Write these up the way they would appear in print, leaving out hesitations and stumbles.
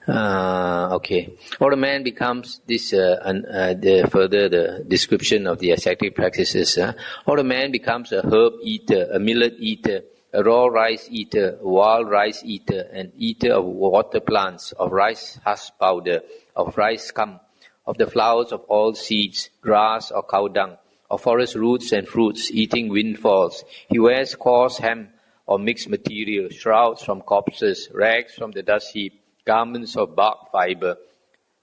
Okay. Or a man becomes this, the description of the ascetic practices. Or a man becomes a herb eater, a millet eater, a raw rice eater, a wild rice eater, an eater of water plants, of rice husk powder, of rice scum, of the flowers of all seeds, grass or cow dung, of forest roots and fruits, eating windfalls. He wears coarse hem or mixed material, shrouds from corpses, rags from the dust heap, garments of bark fiber,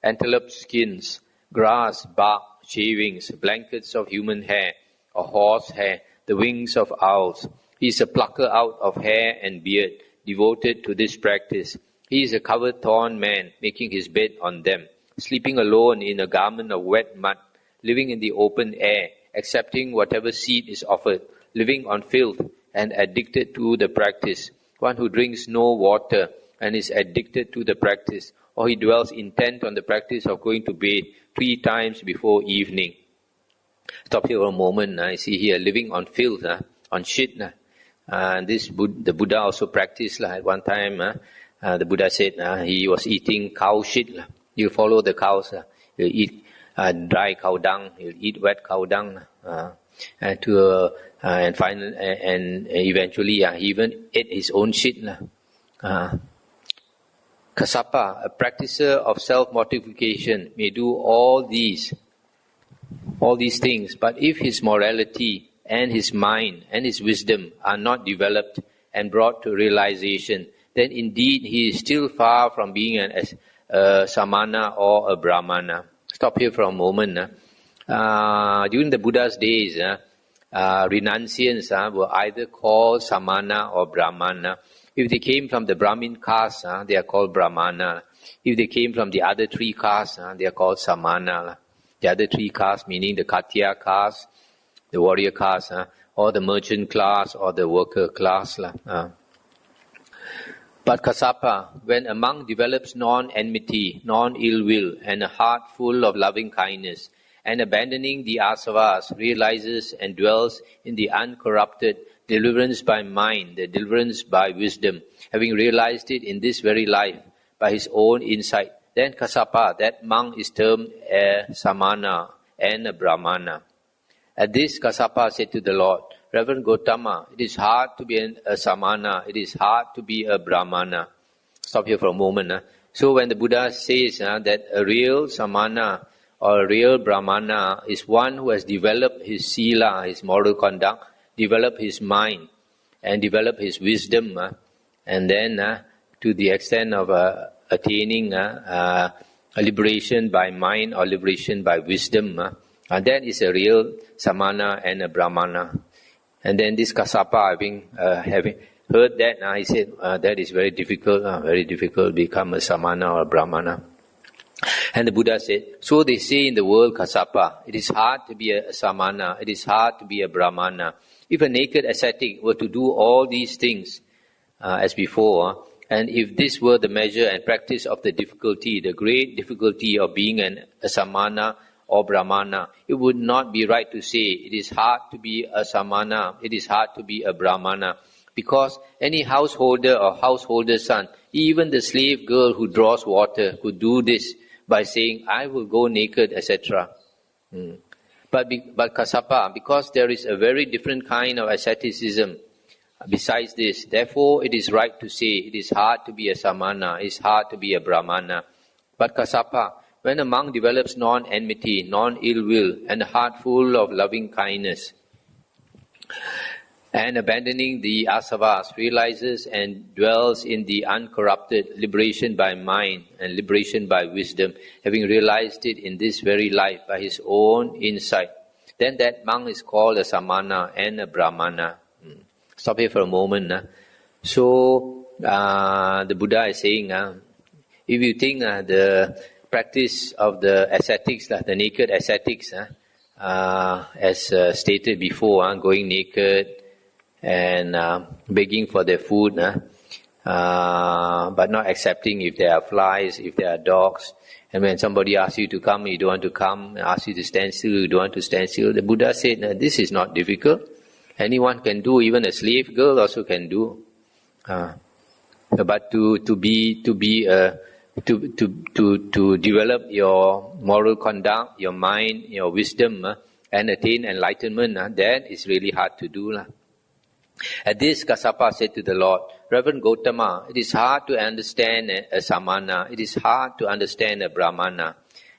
antelope skins, grass, bark, shavings, blankets of human hair or horse hair, the wings of owls. He is a plucker out of hair and beard, devoted to this practice. He is a covered thorn man, making his bed on them, sleeping alone in a garment of wet mud, living in the open air, accepting whatever seed is offered, living on filth and addicted to the practice. One who drinks no water and is addicted to the practice, or he dwells intent on the practice of going to bed 3 times before evening. Stop here for a moment. I see here, living on filth, on shit. The Buddha also practiced. At one time, the Buddha said he was eating cow shit. You follow the cows. You eat dry cow dung. You eat wet cow dung. And eventually, he even ate his own shit. Kassapa, a practicer of self-mortification, may do all these things, but if his morality and his mind and his wisdom are not developed and brought to realization, then indeed he is still far from being a samana or a brahmana. Stop here for a moment. During the Buddha's days, renunciants were either called samana or brahmana. If they came from the Brahmin caste, they are called brahmana. If they came from the other 3 castes, they are called samana. The other 3 castes meaning the Khattiya caste, the warrior caste, or the merchant class, or the worker class. But Kassapa, when a monk develops non-enmity, non-ill will, and a heart full of loving kindness, and abandoning the asavas, realizes and dwells in the uncorrupted deliverance by mind, the deliverance by wisdom, having realized it in this very life by his own insight, then Kassapa, that monk is termed a samana and a brahmana. At this, Kassapa said to the Lord, Reverend Gautama, it is hard to be a samana, it is hard to be a brahmana. Stop here for a moment. So when the Buddha says that a real samana or a real brahmana is one who has developed his sila, his moral conduct, develop his mind and develop his wisdom, and then to the extent of attaining a liberation by mind or liberation by wisdom, and that is a real samana and a brahmana. And then this Kassapa, having heard that, he said that is very difficult to become a samana or a brahmana. And the Buddha said, so they say in the world, Kassapa, it is hard to be a samana, it is hard to be a brahmana. If a naked ascetic were to do all these things as before, and if this were the measure and practice of the difficulty, the great difficulty of being a samana or brahmana, it would not be right to say it is hard to be a samana, it is hard to be a brahmana, because any householder or householder's son, even the slave girl who draws water, could do this by saying, I will go naked, etc. But Kassapa, because there is a very different kind of asceticism besides this, therefore it is right to say it is hard to be a samana, it is hard to be a brahmana. But Kassapa, when a monk develops non-enmity, non-ill will, and a heart full of loving kindness, and abandoning the asavas, realizes and dwells in the uncorrupted liberation by mind and liberation by wisdom, having realized it in this very life by his own insight, then that monk is called a samana and a brahmana. Stop here for a moment. So, the Buddha is saying, if you think the practice of the ascetics, the naked ascetics, as stated before, going naked, and begging for their food, but not accepting if there are flies, if there are dogs. And when somebody asks you to come, you don't want to come. Asks you to stand still, you don't want to stand still. The Buddha said, this is not difficult. Anyone can do, even a slave girl also can do. But to be a to develop your moral conduct, your mind, your wisdom, and attain enlightenment, that is really hard to do. At this, Kassapa said to the Lord, Reverend Gautama, it is hard to understand a samana, it is hard to understand a brahmana.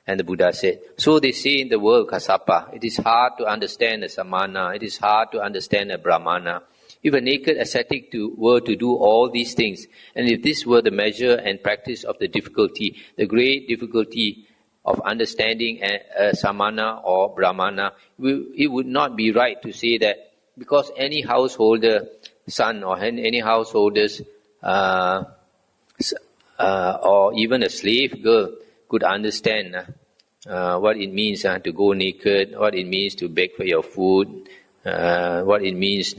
And the Buddha said, so they say in the world, Kassapa, it is hard to understand a samana, it is hard to understand a brahmana. If a naked ascetic were to do all these things, and if this were the measure and practice of the difficulty, the great difficulty of understanding a samana or brahmana, it would not be right to say that because any householder son or any householder's or even a slave girl could understand what it means to go naked, what it means to beg for your food, what it means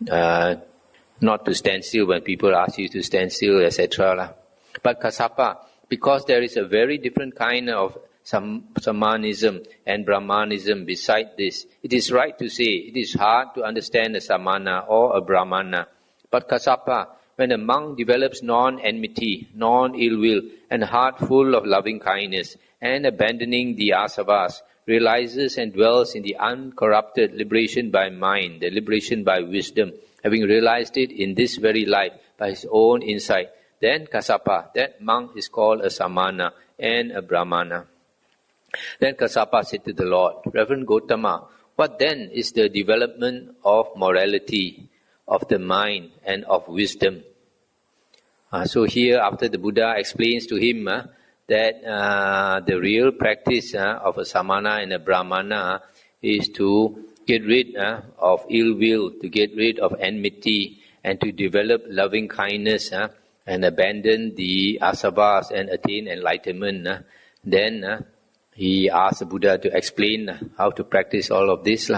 not to stand still when people ask you to stand still, etc. But Kassapa, because there is a very different kind of Samanism and Brahmanism beside this, it is right to say it is hard to understand a Samana or a Brahmana. But Kassapa, when a monk develops non-enmity, non-ill will, and a heart full of loving kindness, and abandoning the asavas, realizes and dwells in the uncorrupted liberation by mind, the liberation by wisdom, having realized it in this very life by his own insight, then Kassapa, that monk is called a Samana and a Brahmana. Then Kassapa said to the Lord, Reverend Gautama, what then is the development of morality, of the mind, and of wisdom? So here, after the Buddha explains to him that the real practice of a Samana and a Brahmana is to get rid of ill will, to get rid of enmity, and to develop loving kindness and abandon the asavas and attain enlightenment, then he asked the Buddha to explain how to practice all of this.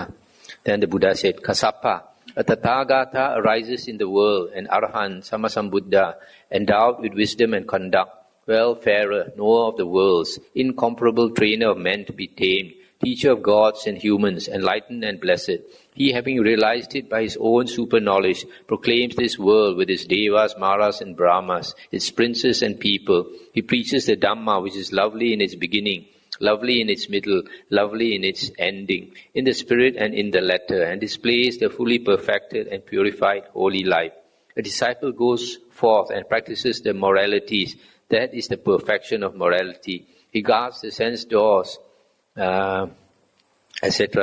Then the Buddha said, Kassapa, a Tathagata arises in the world, an Arahant, Sammasambuddha, endowed with wisdom and conduct, well-farer, knower of the worlds, incomparable trainer of men to be tamed, teacher of gods and humans, enlightened and blessed. He, having realized it by his own super-knowledge, proclaims this world with its devas, maras and brahmas, its princes and people. He preaches the Dhamma, which is lovely in its beginning, lovely in its middle, lovely in its ending, in the spirit and in the letter, and displays the fully perfected and purified holy life. A disciple goes forth and practices the moralities. That is the perfection of morality. He guards the sense doors, etc.,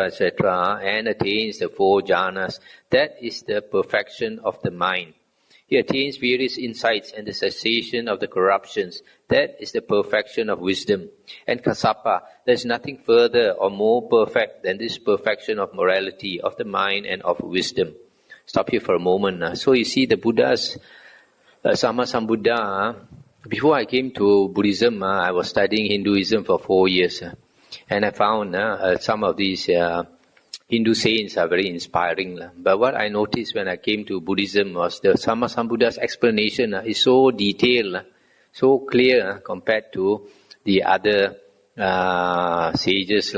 etc., and attains the 4 jhanas. That is the perfection of the mind. He attains various insights and the cessation of the corruptions. That is the perfection of wisdom. And Kassapa, there is nothing further or more perfect than this perfection of morality, of the mind and of wisdom. Stop here for a moment. So you see the Buddha's Sammasambuddha. Before I came to Buddhism, I was studying Hinduism for 4 years. And I found some of these Hindu saints are very inspiring. But what I noticed when I came to Buddhism was the Sammasambuddha's explanation is so detailed, so clear compared to the other sages.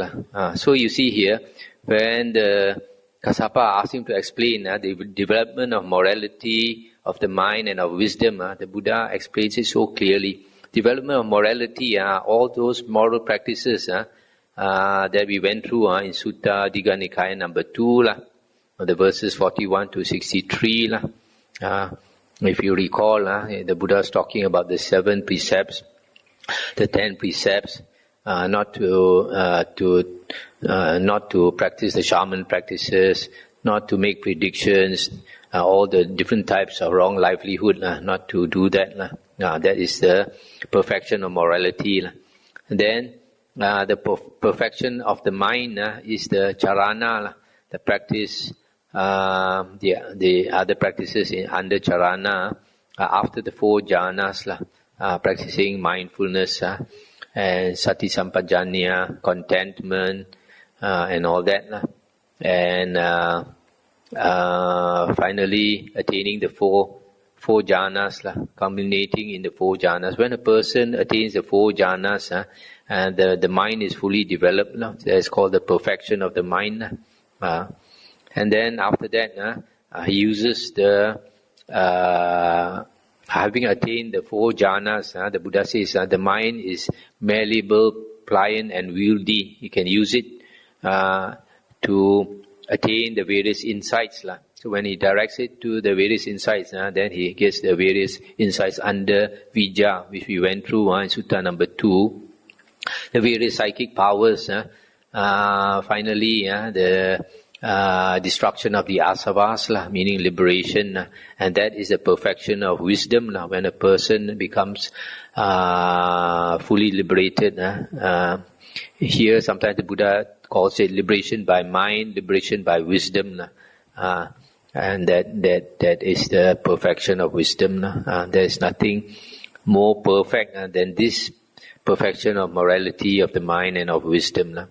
So you see here, when the Kassapa asked him to explain the development of morality, of the mind and of wisdom, the Buddha explains it so clearly. Development of morality, all those moral practices that we went through in Sutta Digha Nikaya number 2, the verses 41 to 63. If you recall, the Buddha is talking about the 7 precepts, the 10 precepts, not to practice the shaman practices, not to make predictions, all the different types of wrong livelihood, not to do that. That is the perfection of morality. And then the perfection of the mind is the charana, the practice, the other practices under charana, after the 4 jhanas, practicing mindfulness and sati sampajanya, contentment, and all that. And finally attaining the 4 jhanas, culminating in the 4 jhanas. When a person attains the 4 jhanas, and the mind is fully developed, that's called the perfection of the mind. And then after that, he uses the Having attained the 4 jhanas, the Buddha says the mind is malleable, pliant and wieldy. You can use it to attain the various insights. So when he directs it to the various insights, then he gets the various insights under Vijja, which we went through in Sutta number 2. The various psychic powers, finally the destruction of the asavas, meaning liberation, and that is the perfection of wisdom. When a person becomes fully liberated, here sometimes the Buddha calls it liberation by mind, liberation by wisdom, and that is the perfection of wisdom. There is nothing more perfect than this perfection of morality of the mind and of wisdom.